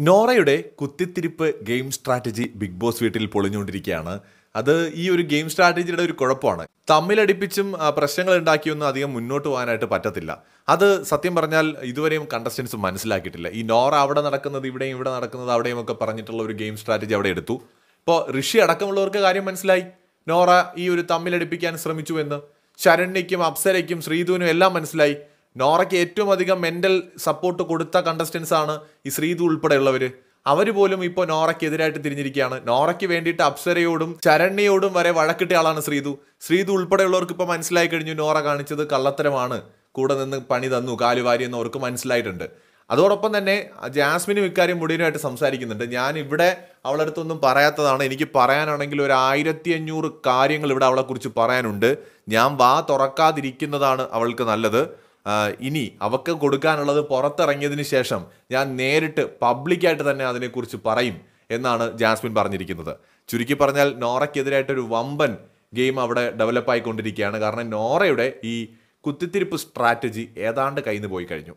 നോറയുടെ കുത്തിത്തിരിപ്പ് game strategy big boss വീട്ടിൽ പൊളിഞ്ഞുകൊണ്ടിരിക്കുകയാണ്. അത് ഈ ഒരു ഗെയിം സ്ട്രാറ്റജിയുടെ ഒരു കുഴപ്പമാണ്. തമ്മിലടിപ്പിച്ചും പ്രശ്നങ്ങൾ ഉണ്ടാക്കിയൊന്നും അധികം മുന്നോട്ട് പോകാനായിട്ട് പറ്റത്തില്ല. അത് സത്യം പറഞ്ഞാൽ ഇതുവരെയും കണ്ടസ്റ്റൻസ് മനസ്സിലാക്കിയിട്ടില്ല. ഈ നോറ അവിടെ നടക്കുന്നത് ഇവിടെയും, ഇവിടെ നടക്കുന്നത് അവിടെയും ഒക്കെ പറഞ്ഞിട്ടുള്ള ഒരു ഗെയിം സ്ട്രാറ്റജി അവിടെ എടുത്തു. ഇപ്പോൾ ഋഷി അടക്കമുള്ളവർക്ക് കാര്യം മനസ്സിലായി, നോറ ഈ ഒരു തമ്മിലടിപ്പിക്കാൻ ശ്രമിച്ചു എന്ന്. ശരണ്യയ്ക്കും അപ്സരയ്ക്കും ശ്രീധുവിനും എല്ലാം മനസ്സിലായി. നോറയ്ക്ക് ഏറ്റവും അധികം മെൻ്റൽ സപ്പോർട്ട് കൊടുത്ത കണ്ടസ്റ്റൻസ് ആണ് ഈ ശ്രീധു ഉൾപ്പെടെയുള്ളവർ. അവർ പോലും ഇപ്പോൾ നോറയ്ക്ക് എതിരായിട്ട് തിരിഞ്ഞിരിക്കുകയാണ്. നോറയ്ക്ക് വേണ്ടിയിട്ട് അപ്സരയോടും ശരണ്യയോടും വരെ വഴക്കിട്ട ആളാണ് ശ്രീധു. ശ്രീധു ഉൾപ്പെടെയുള്ളവർക്ക് ഇപ്പോൾ മനസ്സിലായി കഴിഞ്ഞു നോറ കാണിച്ചത് കള്ളത്തരമാണ്, കൂടെ നിന്ന് പണി തന്നു കാലുവാരി എന്ന് അവർക്ക് മനസ്സിലായിട്ടുണ്ട്. അതോടൊപ്പം തന്നെ ജാസ്മിനും ഇക്കാര്യം മുടിയനുമായിട്ട് സംസാരിക്കുന്നുണ്ട്. ഞാൻ ഇവിടെ അവളുടെ അടുത്തൊന്നും പറയാത്തതാണ്, എനിക്ക് പറയാനാണെങ്കിൽ ഒരു 1500 കാര്യങ്ങൾ ഇവിടെ അവളെക്കുറിച്ച് പറയാനുണ്ട്. ഞാൻ വാ തുറക്കാതിരിക്കുന്നതാണ് അവൾക്ക് നല്ലത്. ഇനി അവൾക്ക് കൊടുക്കാനുള്ളത് പുറത്തിറങ്ങിയതിന് ശേഷം ഞാൻ നേരിട്ട് പബ്ലിക്കായിട്ട് തന്നെ അതിനെക്കുറിച്ച് പറയും എന്നാണ് ജാസ്മിൻ പറഞ്ഞിരിക്കുന്നത്. ചുരുക്കി പറഞ്ഞാൽ നോറയ്ക്കെതിരായിട്ടൊരു വമ്പൻ ഗെയിം അവിടെ ഡെവലപ്പായിക്കൊണ്ടിരിക്കുകയാണ്. കാരണം നോറയുടെ ഈ കുത്തിത്തിരിപ്പ് സ്ട്രാറ്റജി ഏതാണ്ട് കയ്യിൽ നിന്ന് പോയി കഴിഞ്ഞു.